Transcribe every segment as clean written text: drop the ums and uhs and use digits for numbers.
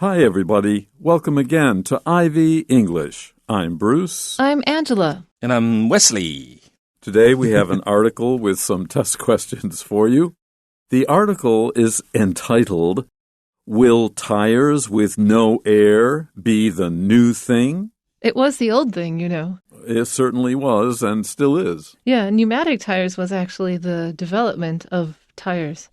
Hi, everybody. Welcome again to Ivy English. I'm Bruce. I'm Angela. And I'm Wesley. Today we have an article with some test questions for you. The article is entitled, Will Tires with No Air Be the New Thing? It was the old thing, you know. It certainly was and still is. Yeah, pneumatic tires was actually the development of tires.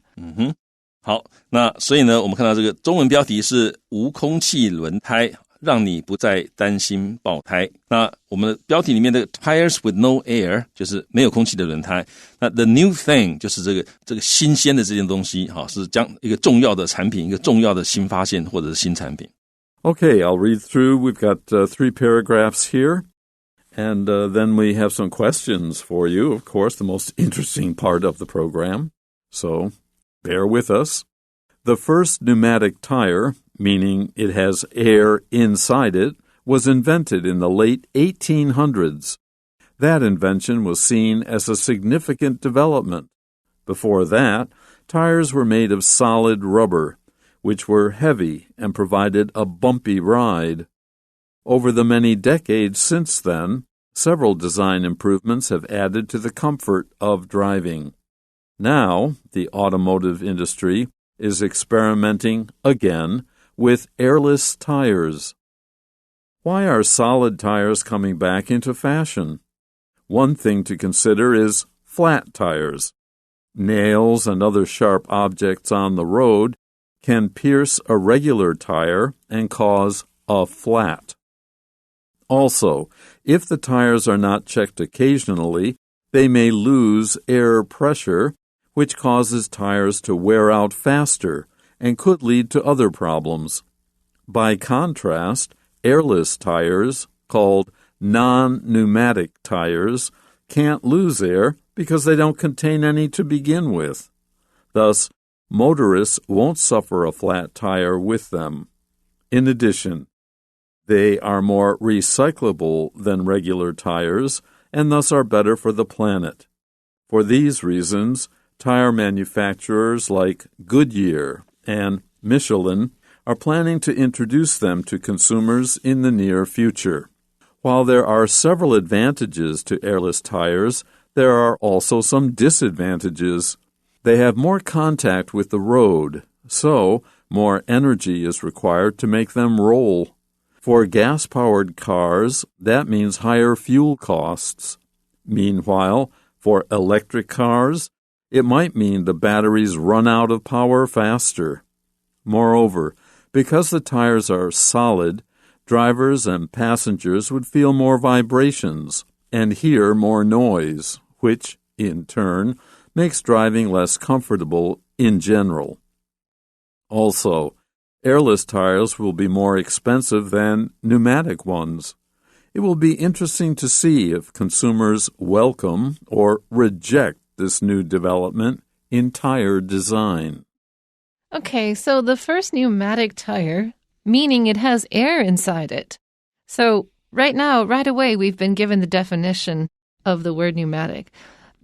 好，那所以呢，我们看到这个中文标题是无空气轮胎，让你不再担心爆胎。那我们的标题里面的 tires with no air 就是没有空气的轮胎。那 the new thing 就是这个新鲜的这件东西，是将一个重要的产品，一个重要的新发现或者是新产品。Okay, I'll read through. We've got 3 paragraphs here. And then we have some questions for you, of course, the most interesting part of the program. So bear with us. The first pneumatic tire, meaning it has air inside it, was invented in the late 1800s. That invention was seen as a significant development. Before that, tires were made of solid rubber, which were heavy and provided a bumpy ride. Over the many decades since then, several design improvements have added to the comfort of driving. Now, the automotive industry is experimenting again with airless tires. Why are solid tires coming back into fashion? One thing to consider is flat tires. Nails and other sharp objects on the road can pierce a regular tire and cause a flat. Also, if the tires are not checked occasionally, they may lose air pressure, which causes tires to wear out faster and could lead to other problems. By contrast, airless tires, called non-pneumatic tires, can't lose air because they don't contain any to begin with. Thus, motorists won't suffer a flat tire with them. In addition, they are more recyclable than regular tires and thus are better for the planet. For these reasons, tire manufacturers like Goodyear and Michelin are planning to introduce them to consumers in the near future. While there are several advantages to airless tires, there are also some disadvantages. They have more contact with the road, so more energy is required to make them roll. For gas-powered cars, that means higher fuel costs. Meanwhile, for electric cars, it might mean the batteries run out of power faster. Moreover, because the tires are solid, drivers and passengers would feel more vibrations and hear more noise, which, in turn, makes driving less comfortable in general. Also, airless tires will be more expensive than pneumatic ones. It will be interesting to see if consumers welcome or reject this new development in tire design. Okay, so the first pneumatic tire, meaning it has air inside it. So right away, we've been given the definition of the word pneumatic.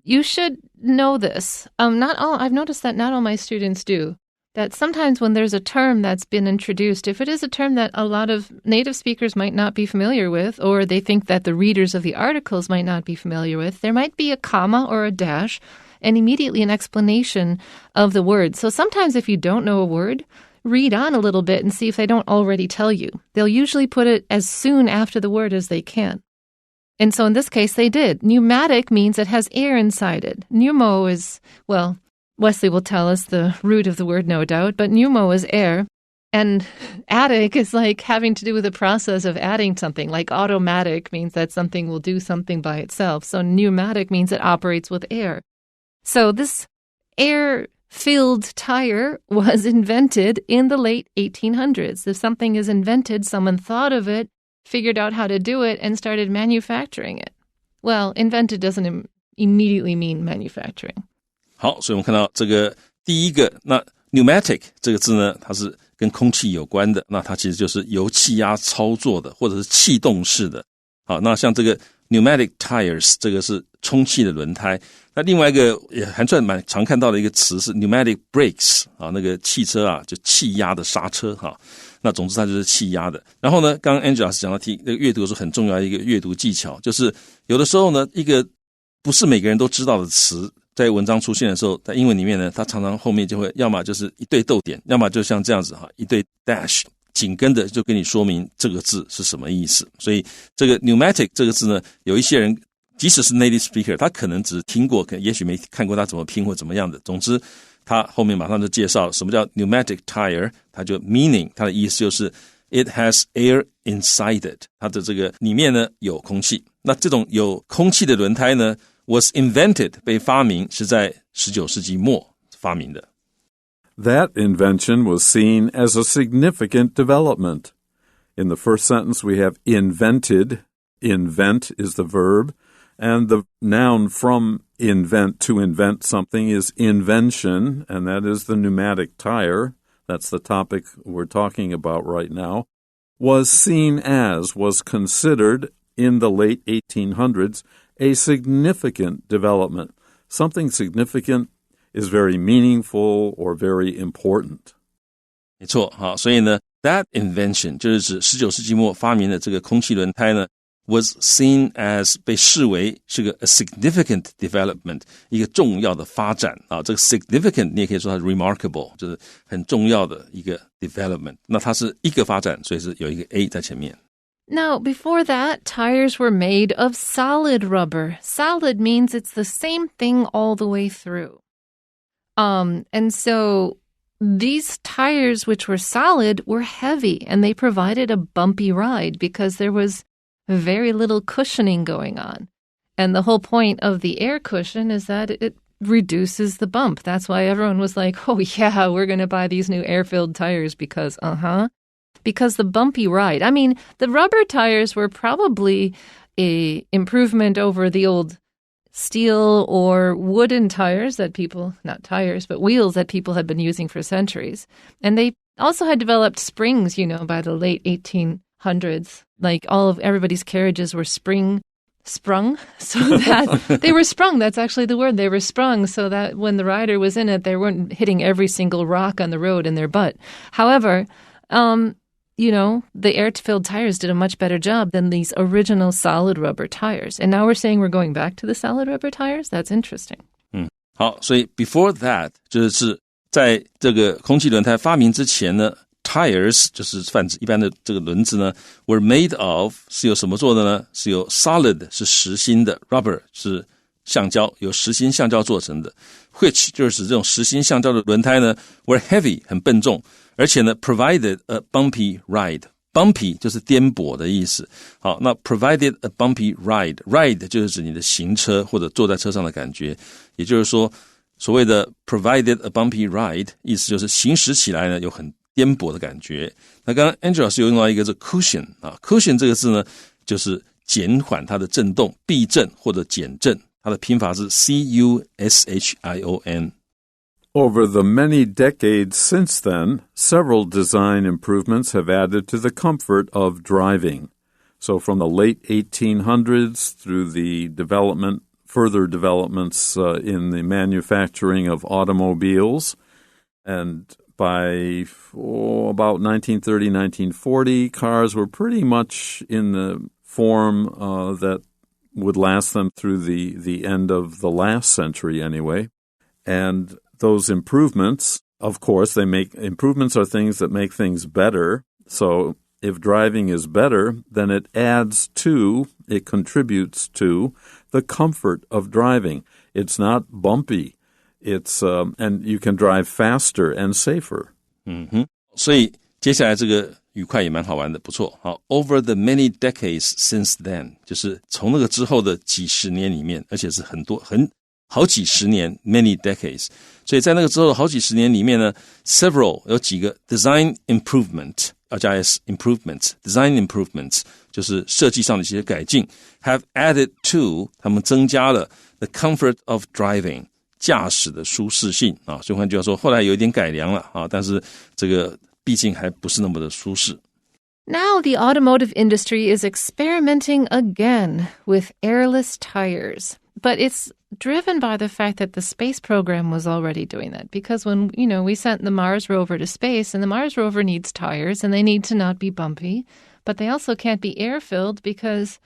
You should know this. I've noticed that not all my students do. That sometimes when there's a term that's been introduced, if it is a term that a lot of native speakers might not be familiar with, or they think that the readers of the articles might not be familiar with, there might be a comma or a dash and immediately an explanation of the word. So sometimes if you don't know a word, read on a little bit and see if they don't already tell you. They'll usually put it as soon after the word as they can. And so in this case, they did. Pneumatic means it has air inside it. Pneumo is, well, Wesley will tell us the root of the word, no doubt, but pneumo is air. And atic is like having to do with the process of adding something. Like automatic means that something will do something by itself. So pneumatic means it operates with air. So this air-filled tire was invented in the late 1800s. If something is invented, someone thought of it, figured out how to do it, and started manufacturing it. Well, invented doesn't immediately mean manufacturing. 好，所以我们看到这个第一个，那 pneumatic 这个字呢，它是跟空气有关的，那它其实就是由气压操作的，或者是气动式的。好，那像这个 pneumatic tires 这个是充气的轮胎。那另外一个也还算蛮常看到的一个词是 pneumatic brakes 啊，那个汽车啊就气压的刹车哈。那总之它就是气压的。然后呢，刚刚 Angela 老师讲到这个阅读的时候很重要的一个阅读技巧，就是有的时候呢，一个不是每个人都知道的词在文章出现的时候，在英文里面呢，它常常后面就会要么就是一对逗点，要么就像这样子一对 dash， 紧跟着就跟你说明这个字是什么意思。所以这个 pneumatic 这个字呢，有一些人即使是 native speaker， 他可能只听过，也许没看过他怎么拼或怎么样的。总之他后面马上就介绍什么叫 pneumatic tire， 它就 meaning， 它的意思就是 it has air inside it， 它的这个里面呢有空气。那这种有空气的轮胎呢was invented 被发明是在19世纪末发明的。That invention was seen as a significant development. In the first sentence we have invented. Invent is the verb, and the noun from invent to invent something is invention, and that is the pneumatic tire. That's the topic we're talking about right now. Was seen as, was considered in the late 1800s a significant development. Something significant is very meaningful or very important. 没错，好，所以呢 that invention 就是指19世纪末发明的这个空气轮胎呢 was seen as 被视为是个 a significant development， 一个重要的发展这个 significant 你也可以说它 remarkable， 就是很重要的一个 development。那它是一个发展，所以是有一个 A 在前面。Now, before that, tires were made of solid rubber. Solid means it's the same thing all the way through. And so these tires, which were solid, were heavy, and they provided a bumpy ride because there was very little cushioning going on. And the whole point of the air cushion is that it reduces the bump. That's why everyone was like, oh yeah, we're going to buy these new air-filled tires because, because the bumpy ride. I mean, the rubber tires were probably an improvement over the old steel or wooden tires that people, not tires, but wheels that people had been using for centuries. And they also had developed springs, by the late 1800s. Like everybody's carriages were sprung, so that they were sprung. That's actually the word. They were sprung so that when the rider was in it, they weren't hitting every single rock on the road in their butt. However, the air-filled tires did a much better job than these original solid rubber tires. And now we're saying we're going back to the solid rubber tires? That's interesting. 好，所以 before that 就是在这个空气轮胎发明之前呢 tires 就是泛指一般的这个轮子呢 were made of 是由什么做的呢？是由 solid 是实心的 rubber 是橡胶，由实心橡胶做成的 which 就是这种实心橡胶的轮胎呢 were heavy 很笨重，而且呢 provided a bumpy ride。 bumpy 就是颠簸的意思。好，那 provided a bumpy ride， ride 就是指你的行车或者坐在车上的感觉，也就是说所谓的 provided a bumpy ride 意思就是行驶起来呢有很颠簸的感觉。那刚刚 Angela 是有用到一个这 cushion cushion 这个字呢就是减缓它的震动，避震或者减震，它的拼法是 C-U-S-H-I-O-N。 Over the many decades since then, several design improvements have added to the comfort of driving. So from the late 1800s through the further developments in the manufacturing of automobiles, and by about 1930, 1940, cars were pretty much in the form that would last them through the end of the last century anyway. And those improvements, of course, improvements are things that make things better. So if driving is better, then it contributes to the comfort of driving. It's not bumpy. And you can drive faster and safer. 所以接下来这个语快也蛮好玩的，不错。好 ，Over the many decades since then， 就是从那个之后的几十年里面，而且是好几十年 many decades， 所以在那个之后的好几十年里面呢 several 有几个 design improvement 要加 s improvements design improvements 就是设计上的一些改进 have added to 他们增加了 the comfort of driving 驾驶的舒适性所以换句话说后来有一点改良了但是这个毕竟还不是那么的舒适。Now the automotive industry is experimenting again with airless tires. But it's driven by the fact that the space program was already doing that. Because when, we sent the Mars rover to space, and the Mars rover needs tires, and they need to not be bumpy, but they also can't be air-filled because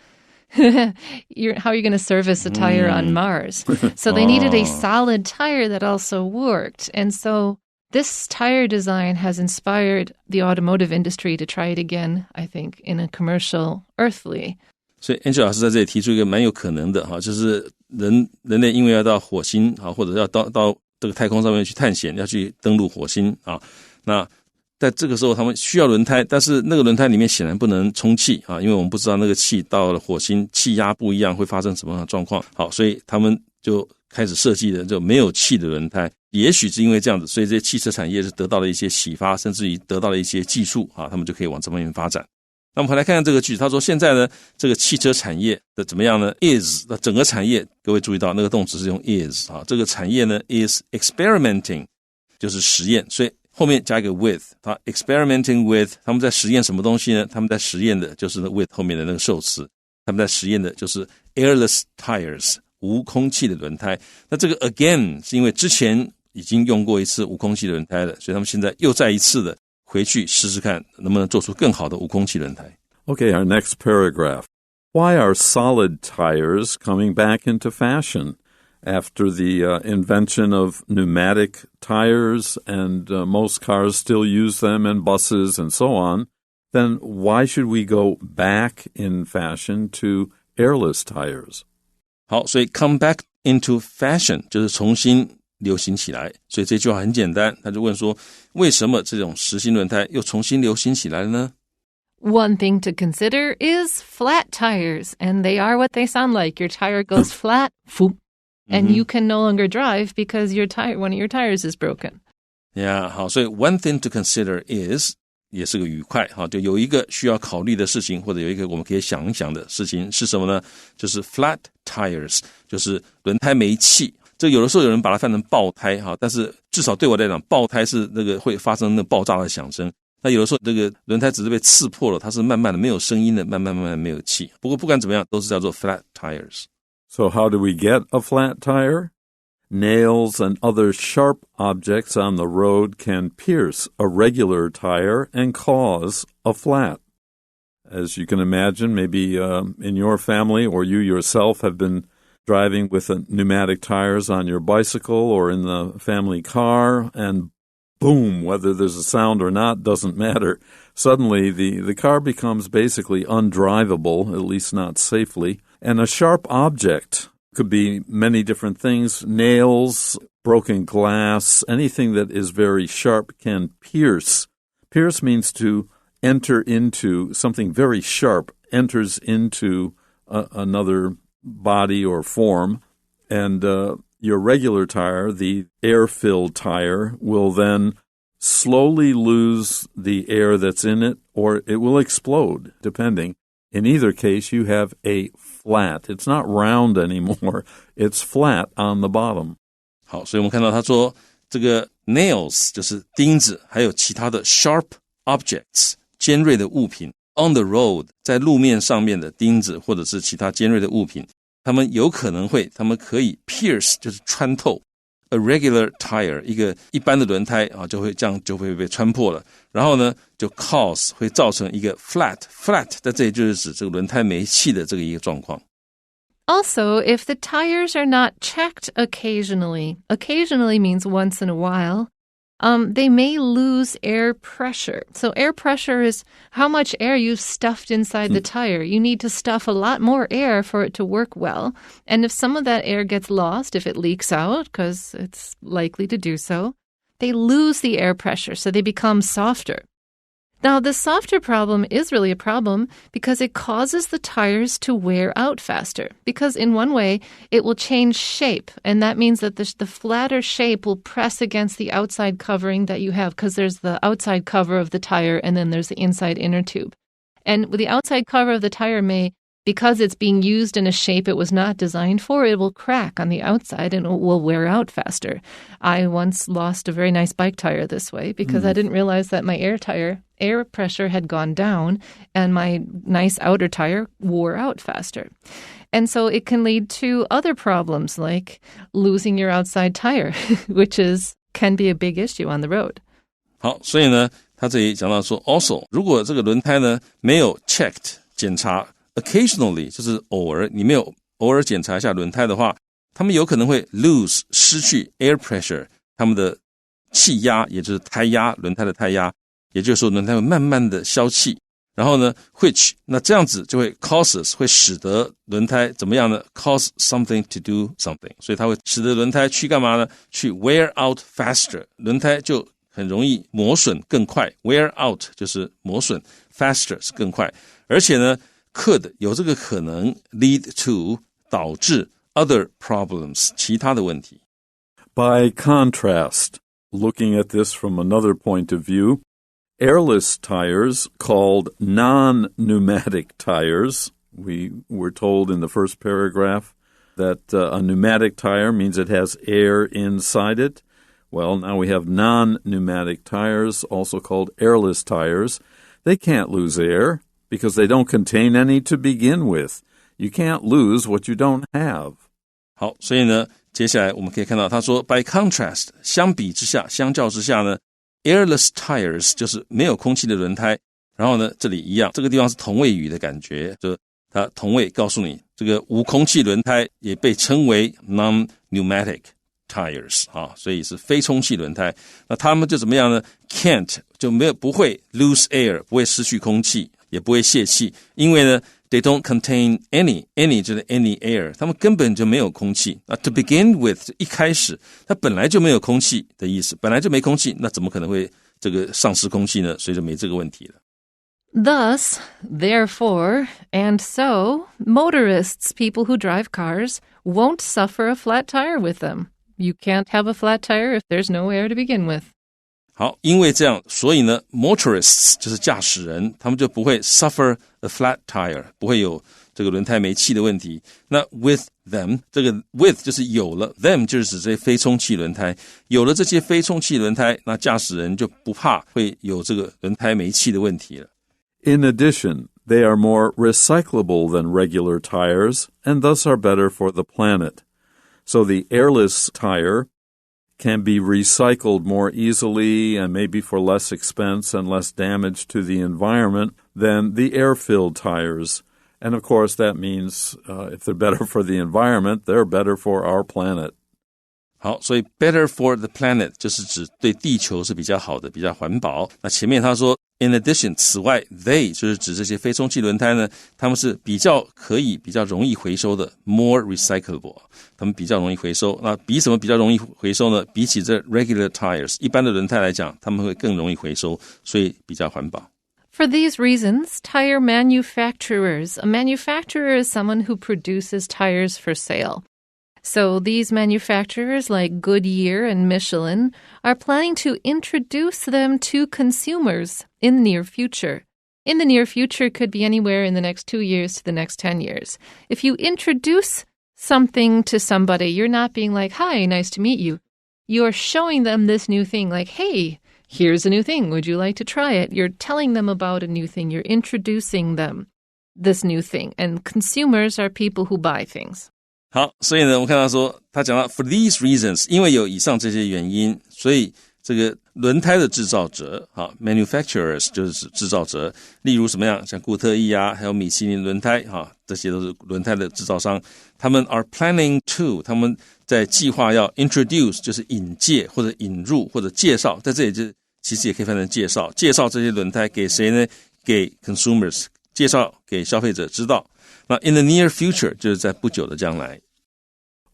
how are you going to service a tire on Mars? So they needed a solid tire that also worked. And so this tire design has inspired the automotive industry to try it again, I think, in a commercial earthly. 所以 Angel 老师在这里提出一个蛮有可能的就是人类因为要到火星或者要到这个太空上面去探险，要去登陆火星那在这个时候他们需要轮胎，但是那个轮胎里面显然不能充气因为我们不知道那个气到了火星气压不一样会发生什么样的状况。好，所以他们就开始设计的就没有气的轮胎。也许是因为这样子，所以这些汽车产业是得到了一些启发，甚至于得到了一些技术他们就可以往这方面发展。那我们回来看看这个句子，他说现在呢这个汽车产业的怎么样呢 is 整个产业，各位注意到那个动词是用 is 这个产业呢 is experimenting 就是实验，所以后面加一个 with experimenting with 他们在实验什么东西呢？他们在实验的就是 with 后面的那个受词，他们在实验的就是 airless tires 无空气的轮胎。那这个 again 是因为之前已经用过一次无空气轮胎了，所以他们现在又再一次的回去试试看能不能做出更好的无空气轮胎。 Okay, our next paragraph. Why are solid tires coming back into fashion? After the invention of pneumatic tires and most cars still use them and buses and so on, then why should we go back in fashion to airless tires? 好，所以 come back into fashion 就是重新流行起来，所以这句话很简单，他就问说为什么这种实心轮胎又重新流行起来了呢？ One thing to consider is flat tires, and they are what they sound like. Your tire goes flat, and you can no longer drive because one of your tires is broken. Yeah, 好，所以 one thing to consider is 也是个语块就有一个需要考虑的事情，或者有一个我们可以想一想的事情是什么呢？就是 flat tires 就是轮胎没气。这有的时候有人把它翻成爆胎但是至少对我来讲爆胎是那个会发生那爆炸的响声，那有的时候这个轮胎只是被刺破了，它是慢慢的没有声音的，慢慢没有气。不过不管怎么样都是叫做 flat tires. So how do we get a flat tire? Nails and other sharp objects on the road can pierce a regular tire and cause a flat. As you can imagine, maybe in your family or you yourself have been driving with pneumatic tires on your bicycle or in the family car, and boom, whether there's a sound or not doesn't matter. Suddenly, the car becomes basically undrivable, at least not safely. And a sharp object could be many different things. Nails, broken glass, anything that is very sharp can pierce. Pierce means to enter into something very sharp, enters into another body or form, and your regular tire, the air-filled tire, will then slowly lose the air that's in it, or it will explode, depending. In either case, you have a flat. It's not round anymore. It's flat on the bottom. 好，所以我们看到他说这个 nails 就是钉子，还有其他的 sharp objects 尖锐的物品 on the road 在路面上面的钉子或者是其他尖锐的物品，他们可以 pierce 就是穿透 a regular tire 一般的轮胎就会这样就会被穿破了，然后呢就 cause 会造成一个 flat 在这里就是指这个轮胎没气的这个一个状况。Also, if the tires are not checked occasionally means once in a while, they may lose air pressure. So air pressure is how much air you've stuffed inside the tire. You need to stuff a lot more air for it to work well. And if some of that air gets lost, if it leaks out, because it's likely to do so, they lose the air pressure, so they become softer. Now, the softer problem is really a problem because it causes the tires to wear out faster. Because in one way, it will change shape, and that means that the flatter shape will press against the outside covering that you have, because there's the outside cover of the tire and then there's the inside inner tube. And with the outside cover of the tire because it's being used in a shape it was not designed for, it will crack on the outside and it will wear out faster. I once lost a very nice bike tire this way because I didn't realize that my air pressure had gone down and my nice outer tire wore out faster. And so it can lead to other problems like losing your outside tire, which can be a big issue on the road. 好，所以呢，他这里讲到说 ，also 如果这个轮胎呢没有 checked 检查 ，occasionally 就是你没有偶尔检查一下轮胎的话，他们有可能会 lose 失去 air pressure 他们的气压，也就是胎压，轮胎的胎压，也就是说轮胎会慢慢的消气。然后呢 which 那这样子就会 causes 会使得轮胎怎么样呢 cause something to do something 所以它会使得轮胎去干嘛呢去 wear out faster 轮胎就很容易磨损更快 wear out 就是磨损 faster 是更快而且呢 could 有这个可能 lead to 导致 other problems 其他的问题 By contrast, looking at this from another point of view, airless tires, called non-pneumatic tires, we were told in the first paragraph that a pneumatic tire means it has air inside it. Well, now we have non-pneumatic tires, also called airless tires. They can't lose air because they don't contain any to begin with. You can't lose what you don't have. 好，所以呢，接下来我们可以看到他说 by contrast 相比之下相较之下呢Airless tires 就是没有空气的轮胎，然后呢，这里一样，这个地方是同位语的感觉，就它同位告诉你，这个无空气轮胎也被称为 non-pneumatic tires 所以是非充气轮胎。那他们就怎么样呢 ？Can't 就不会 lose air， 不会失去空气，也不会泄气，因为呢 ，they don't contain any 就是 any air， 他们根本就没有空气。那 to begin with 一开始它本来就没有空气的意思，本来就没空气，那怎么可能会这个丧失空气呢？所以就没这个问题了。Thus, therefore, and so, motorists, people who drive cars, won't suffer a flat tire with them. You can't have a flat tire if there's no air to begin with. 好，因为这样，所以呢 motorists 就是驾驶人，他们就不会 suffer a flat tire， 不会有这个轮胎没气的问题。那 with them 这个 with 就是有了 them 就是指这些非充气轮胎，有了这些非充气轮胎，那驾驶人就不怕会有这个轮胎没气的问题了。In addition, they are more recyclable than regular tires and thus are better for the planet. So the airless tire can be recycled more easily and maybe for less expense and less damage to the environment than the air-filled tires. And of course, that means if they're better for the environment, they're better for our planet. 好，所以 better for the planet 就是指对地球是比较好的，比较环保。那前面他说 in addition 此外 they 就是指这些非充气轮胎呢，他们是比较容易回收的 more recyclable 他们比较容易回收。那比什么比较容易回收呢？比起这 regular tires 一般的轮胎来讲，他们会更容易回收，所以比较环保。For these reasons, tire manufacturers, a manufacturer is someone who produces tires for sale. So these manufacturers like Goodyear and Michelin are planning to introduce them to consumers in the near future. In the near future could be anywhere in the next 2 years to the next 10 years. If you introduce something to somebody, you're not being like, hi, nice to meet you. You're showing them this new thing like, hey, here's a new thing. Would you like to try it? You're telling them about a new thing. You're introducing them this new thing. And consumers are people who buy things. 好，所以呢，我们看到说，他讲到 for these reasons， 因为有以上这些原因，所以这个轮胎的制造者，manufacturers 就是制造者，例如什么样，像固特异啊，还有米其林轮胎这些都是轮胎的制造商，他们 are planning to， 他们在计划要 introduce， 就是引介或者引入或者介绍，在这里就其实也可以翻成介绍这些轮胎给谁呢？给 consumers， 介绍给消费者知道。那 in the near future 就是在不久的将来。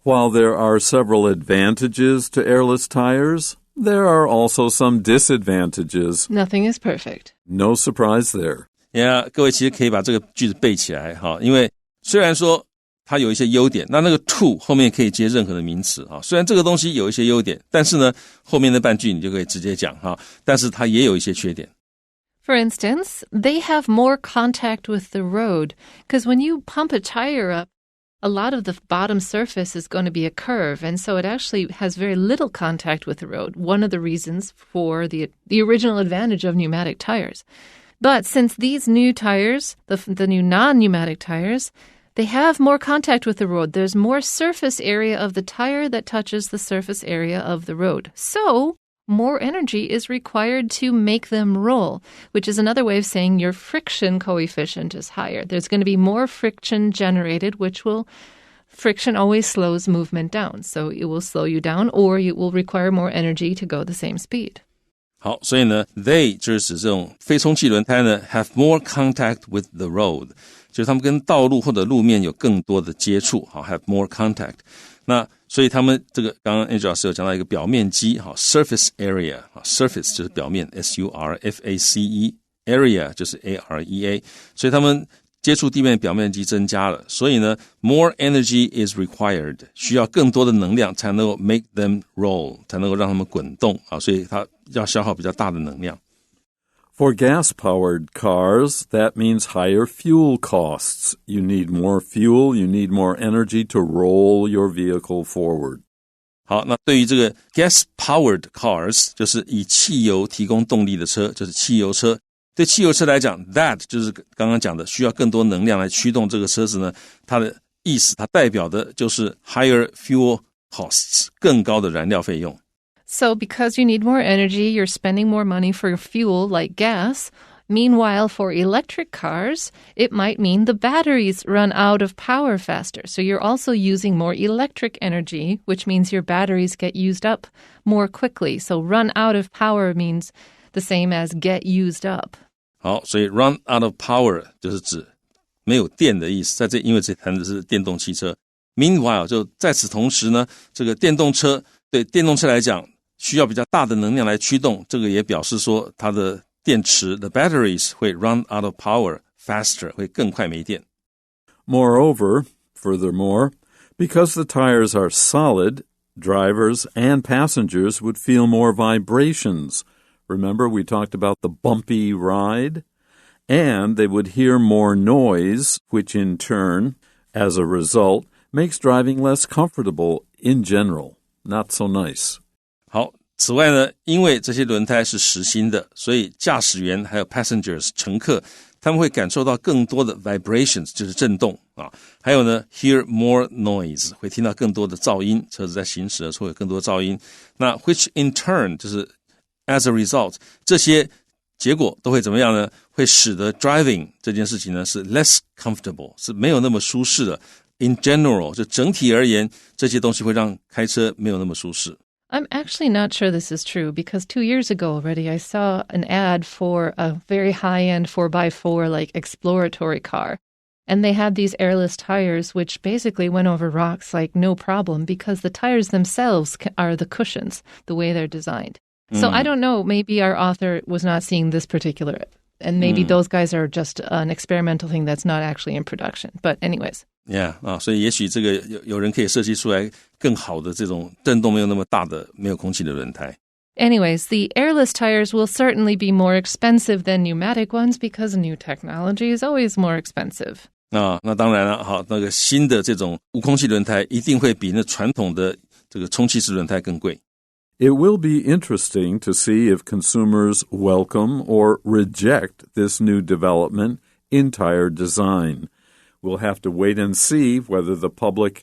While there are several advantages to airless tires, there are also some disadvantages. Nothing is perfect. No surprise there. Yeah, 各位其实可以把这个句子背起来因为虽然说它有一些优点，那个 to 后面可以接任何的名词虽然这个东西有一些优点，但是呢后面的半句你就可以直接讲但是它也有一些缺点。For instance, they have more contact with the road because when you pump a tire up, a lot of the bottom surface is going to be a curve, and so it actually has very little contact with the road, one of the reasons for the original advantage of pneumatic tires. But since these new tires, the new non-pneumatic tires, They have more contact with the road. There's more surface area of the tire that touches the surface area of the road. So, more energy is required to make them roll, which is another way of saying your friction coefficient is higher. There's going to be more friction generated, friction always slows movement down. So it will slow you down, or it will require more energy to go the same speed. 好，所以呢 they 就是指这种非充气轮胎呢 have more contact with the road， 就是他们跟道路或者路面有更多的接触，好 have more contact。 那所以他们这个刚刚 Angel 老师有讲到一个表面积，好 surface area， 好 surface 就是表面 surface， area 就是 area， 所以他们接触地面表面积增加了，所以呢 more energy is required， 需要更多的能量才能够 make them roll， 才能够让他们滚动，所以它要消耗比较大的能量。 For gas-powered cars, that means higher fuel costs. You need more fuel, you need more energy to roll your vehicle forward. 好，那对于这个 gas-powered cars， 就是以汽油提供动力的车，就是汽油车。对汽油车来讲 that 就是刚刚讲的需要更多能量来驱动这个车子呢，它的意思它代表的就是 higher fuel costs， 更高的燃料费用。 So because you need more energy, you're spending more money for fuel like gas. Meanwhile, for electric cars, it might mean the batteries run out of power faster. So you're also using more electric energy, which means your batteries get used up more quickly. So run out of power means the same as get used up. 好，所以 run out of power 就是指没有电的意思，因为这谈的是电动汽车。 Meanwhile 就在此同时呢，这个电动车对电动车来讲需要比较大的能量来驱动，这个也表示说它的电池 the batteries 会 run out of power faster， 会更快没电。 Furthermore, because the tires are solid, drivers and passengers would feel more vibrations. Remember, we talked about the bumpy ride? And they would hear more noise, which in turn, as a result, makes driving less comfortable in general. Not so nice. 好，此外呢，因为这些轮胎是实心的，所以驾驶员还有 passengers 乘客，他们会感受到更多的 vibrations， 就是震动啊。还有呢 hear more noise， 会听到更多的噪音，车子在行驶的时候有更多噪音。那 which in turn 就是 as a result， 这些结果都会怎么样呢？会使得 driving 这件事情呢是 less comfortable， 是没有那么舒适的。In general， 就整体而言，这些东西会让开车没有那么舒适。I'm actually not sure this is true because 2 years ago already I saw an ad for a very high-end 4x4 like exploratory car. And they had these airless tires which basically went over rocks like no problem because the tires themselves are the cushions, the way they're designed. So I don't know, maybe our author was not seeing this particular, and maybe those guys are just an experimental thing that's not actually in production. But anyways. Yeah, 所以也许这个有人可以设计出来更好的这种震动没有那么大的没有空气的轮胎。 Anyways, the airless tires will certainly be more expensive than pneumatic ones because new technology is always more expensive. 那当然了，好，那个新的这种无空气轮胎一定会比那传统的这个充气式轮胎更贵。 It will be interesting to see if consumers welcome or reject this new development in tire design. We'll have to wait and see whether the public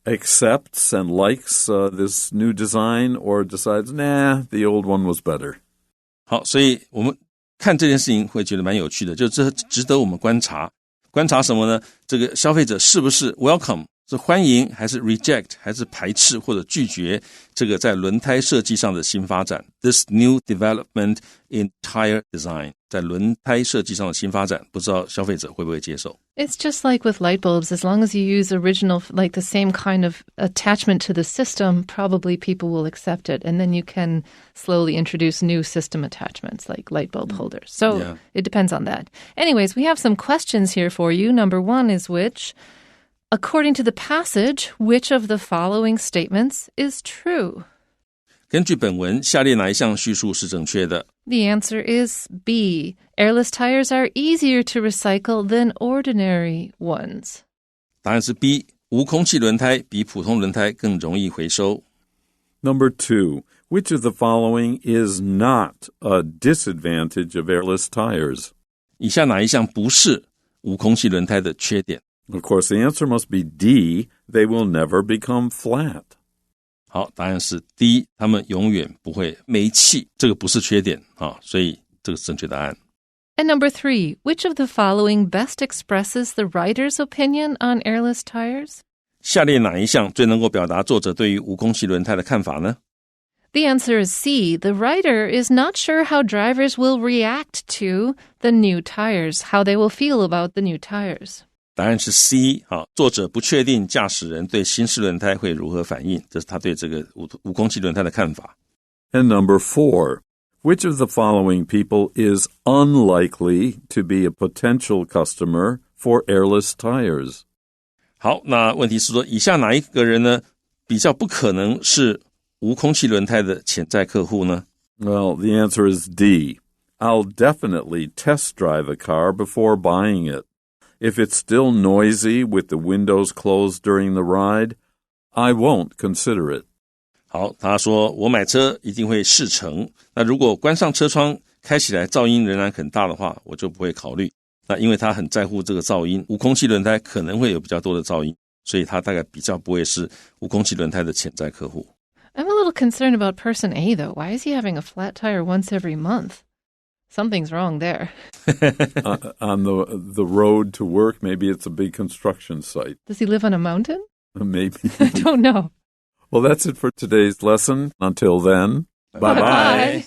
accepts and likes this new design or decides, nah, the old one was better. 好，所以我们看这件事情会觉得蛮有趣的，就这值得我们观察。观察什么呢？这个消费者是不是 welcome， 是欢迎还是 reject， 还是排斥或者拒绝这个在轮胎设计上的新发展 This new development in tire design， 在轮胎设计上的新发展，不知道消费者会不会接受。 It's just like with light bulbs. As long as you use original, like the same kind of attachment to the system, probably people will accept it. And then you can slowly introduce new system attachments like light bulb holders. So It depends on that. Anyways, we have some questions here for you. Number one is which? According to the passage, which of the following statements is true? 根据本文，下列哪一项叙述是正确的？ The answer is B. Airless tires are easier to recycle than ordinary ones. 答案是 B， 无空气轮胎比普通轮胎更容易回收。 Number 2, which of the following is not a disadvantage of airless tires? 以下哪一项不是无空气轮胎的缺点？ Of course, the answer must be D. They will never become flat. 好，答案是 D， 他们永远不会没气，这个不是缺点啊，所以这个是正确答案。And number 3, which of the following best expresses the writer's opinion on airless tires? 下列哪一项最能够表达作者对于无空气轮胎的看法呢？ The answer is C. The writer is not sure how drivers will react to the new tires, how they will feel about the new tires. 答案是 C， 作者不确定驾驶人对新式轮胎会如何反应，这是他对这个无空气轮胎的看法。And number 4, which of the following people is unlikely to be a potential customer for airless tires? 好，那问题是说，以下哪一个人呢，比较不可能是无空气轮胎的潜在客户呢？ Well, the answer is D. I'll definitely test drive a car before buying it. If it's still noisy with the windows closed during the ride, I won't consider it. 好，他说我买车一定会试乘，那如果关上车窗开起来噪音仍然很大的话，我就不会考虑。那因为他很在乎这个噪音，无空气轮胎可能会有比较多的噪音，所以他大概比较不会是无空气轮胎的潜在客户。I'm a little concerned about person A, though. Why is he having a flat tire once every month? Something's wrong there. On the road to work, maybe it's a big construction site. Does he live on a mountain? Maybe. I don't know. Well, that's it for today's lesson. Until then, bye-bye.